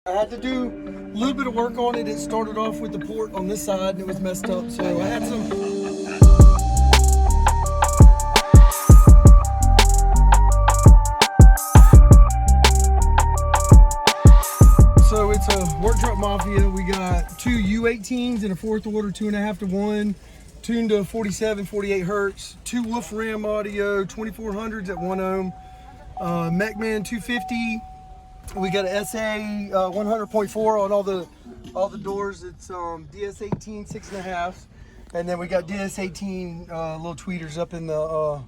I had to do a little bit of work on it. It started off with the port on this side and it was messed up, so I had some. So it's a work truck Mafia. We got two U18s in a 4th order, 2.5 to 1, tuned to 47, 48 hertz, two Wolfram audio, 2400s at 1 ohm, Mechman 250. We got an SA 100.4 on all the doors. It's DS18 6.5, and then we got DS18 little tweeters up in the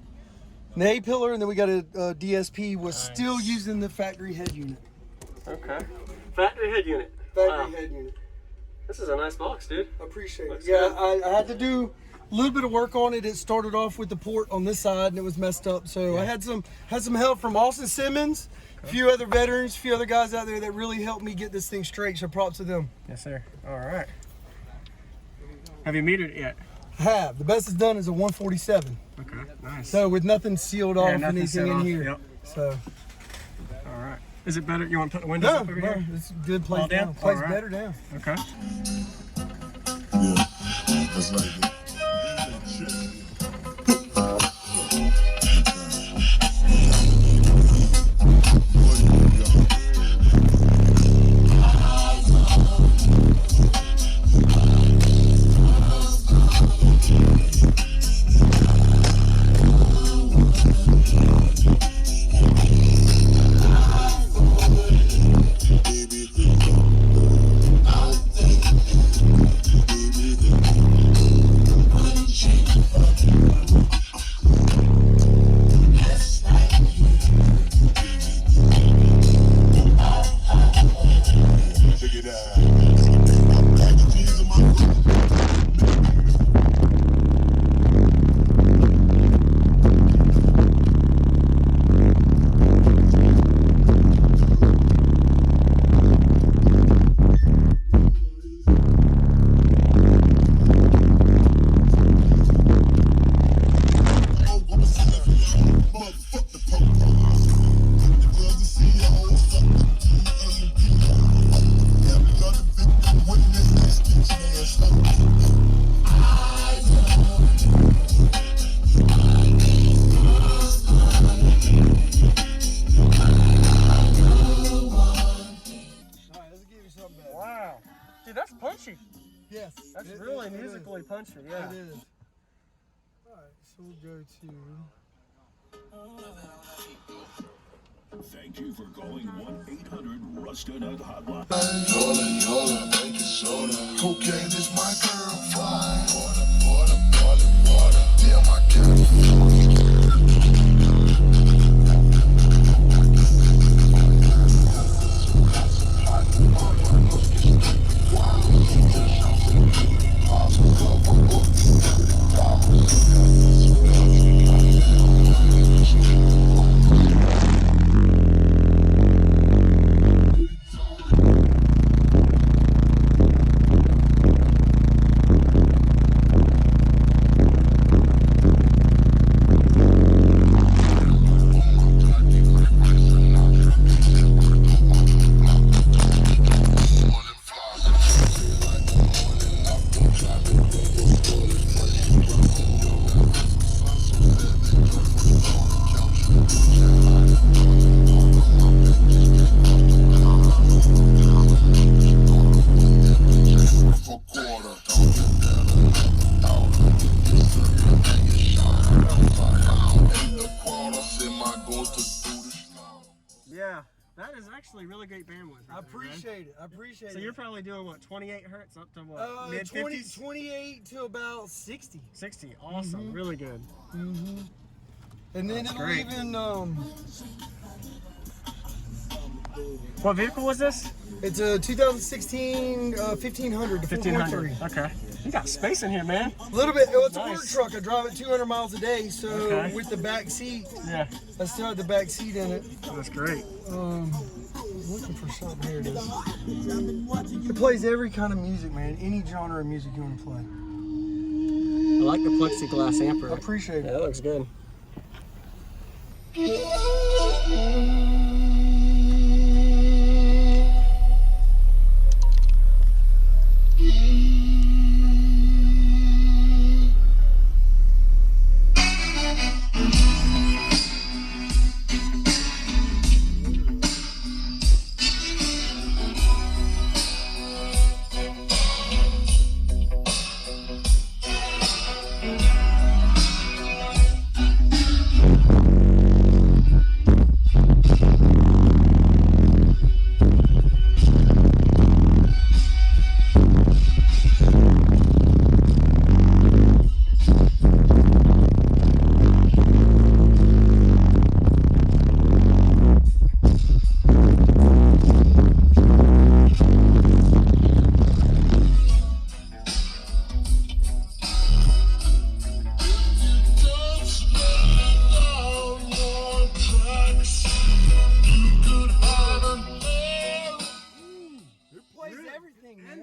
A pillar, and then we got a DSP was still using the factory head unit. Okay. Factory head unit. Factory head unit. This is a nice box, dude. Appreciate it. Looks Yeah, I had to do a little bit of work on it. It started off with the port on this side and it was messed up. So I had some help from Austin Simmons, a few other veterans, a few other guys out there that really helped me get this thing straight. So props to them. Yes, sir. All right. Have you metered it yet? I have. The best it's done is a 147. Okay, nice. So with nothing sealed off, nothing anything in off. here. Yep. So. All right. Is it better? You want to put the windows up over here? No, it's a good place down. Place better down. Okay. Yeah, that's like it. Wow. Dude, that's punchy. Yes. That's really musically punchy, yeah. It is. Alright, so we'll go to... Thank you for calling 1-800-RUSTA-NUT hotline. Yola, baking soda. Cocaine is my girl. Fine. Water. Damn, I can't. Yeah, that is actually really great bandwidth. Right, I appreciate it. I appreciate it. So you're probably doing what, 28 hertz up to what, mid 50s? 28 to about 60. 60. Awesome. Really good. And then That's it'll great. even What vehicle was this? it's a 2016 1500 to 1500. 4.3. Okay. You got space in here, man. A little bit. It's a work Nice. truck. I drive it 200 miles a day, so Okay. with the back seat, Yeah. I still have the back seat in it. That's great. Looking for something. Here it is. It plays every kind of music, man. Any genre of music you want to play. I like the plexiglass amp. I appreciate Yeah, it. that looks good.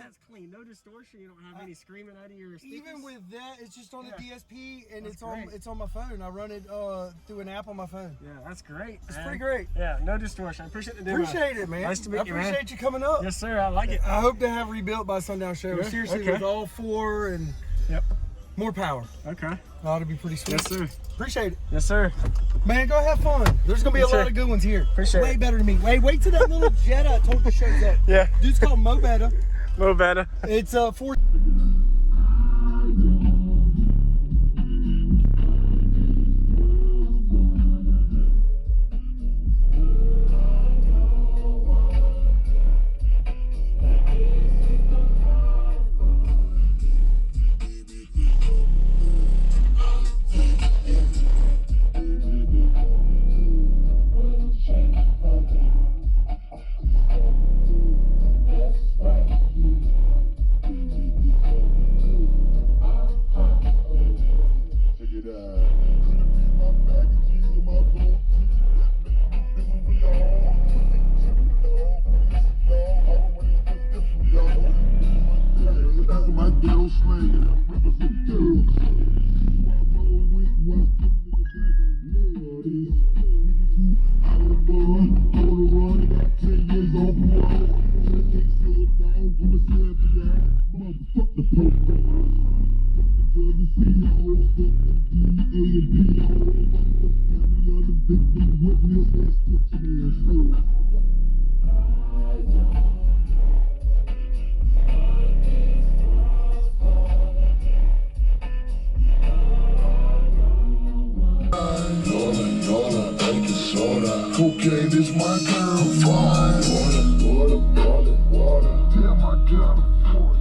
that's clean. No distortion. You don't have any screaming out of your speakers. Even with that, it's just on the DSP, and That's it's on my phone. I run it through an app on my phone. Yeah, that's great. It's pretty great. Yeah, no distortion. I appreciate the demo. Appreciate it, man. Nice to meet you, man. I appreciate you coming up. Yes, sir. I like it. I hope to have rebuilt by Sundown Show. Yeah, Seriously, okay. with all 4 and more power. Okay. Ought to be pretty sweet. Yes, sir. Appreciate it. Yes, sir. Man, go have fun. There's gonna be a Yes, sir. lot of good ones here. Appreciate Way it. better than me. Wait till that little Jetta I told you shows up. Yeah. Dude's called Mo Betta. Mo better. It's 4. Cocaine is my girl, fine. Water. Damn, I got a force.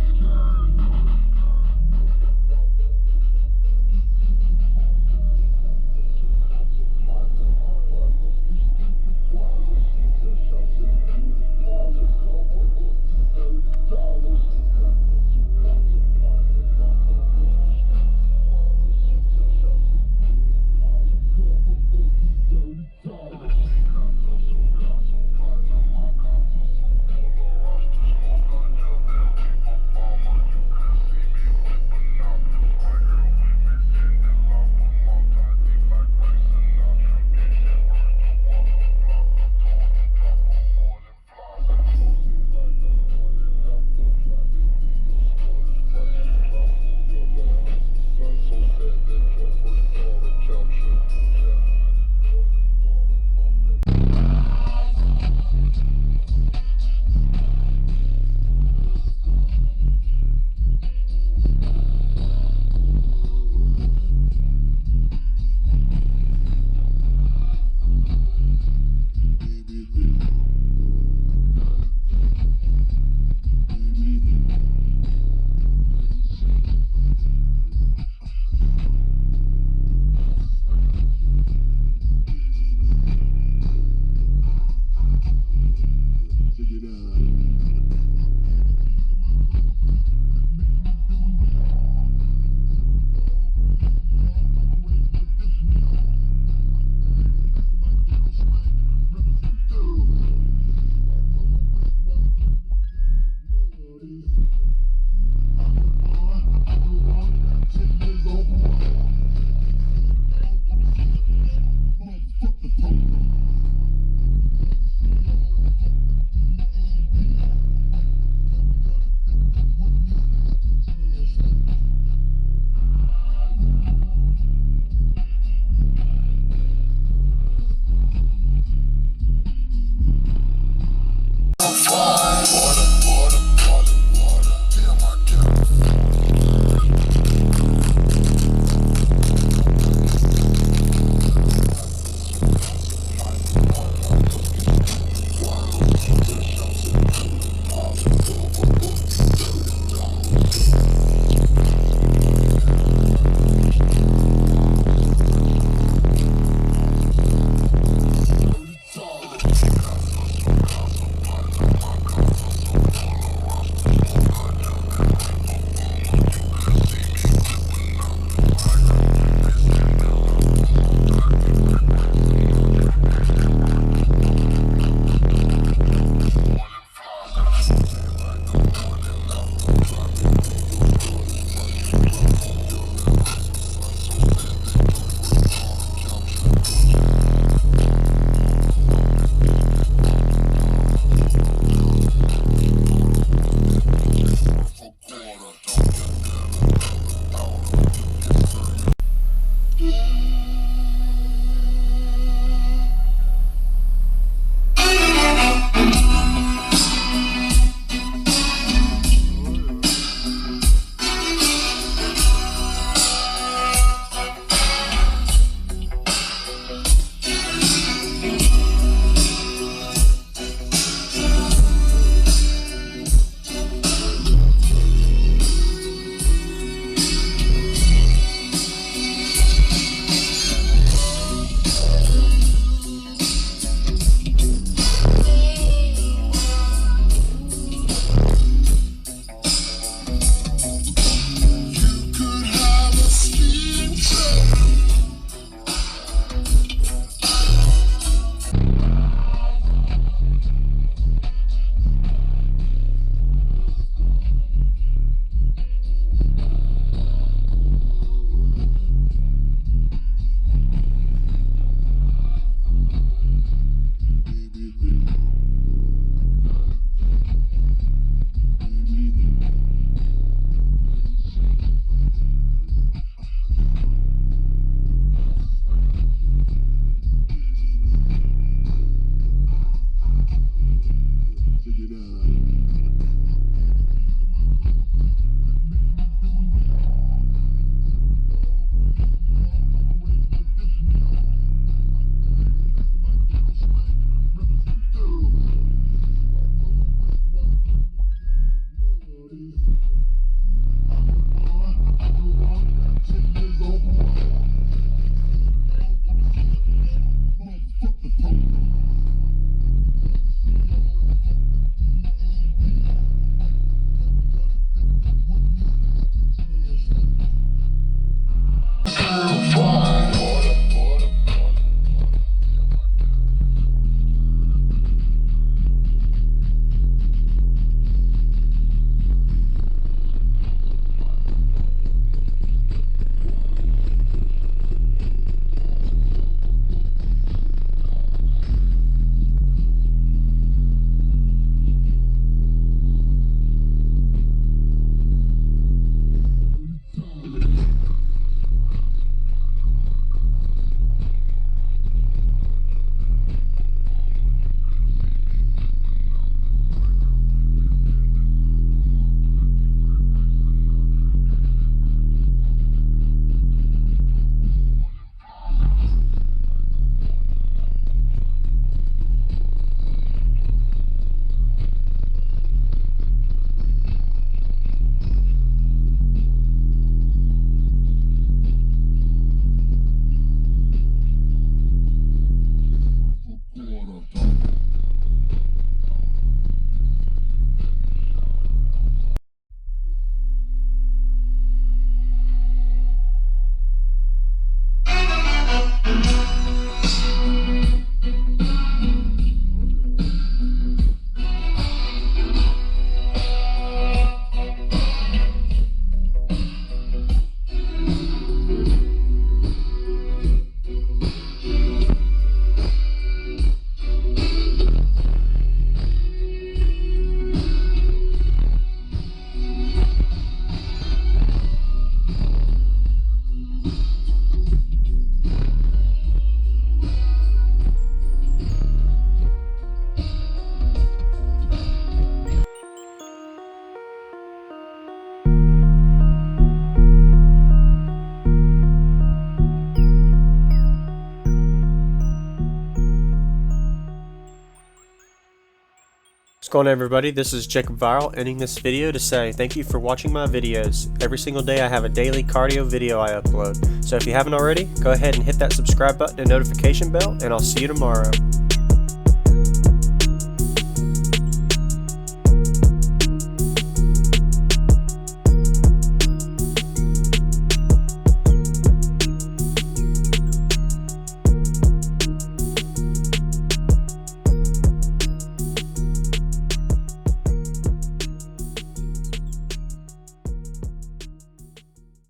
going on, everybody? This is Jacob Viral, ending this video to say thank you for watching my videos. Every single day I have a daily cardio video I upload. So if you haven't already, go ahead and hit that subscribe button and notification bell, and I'll see you tomorrow.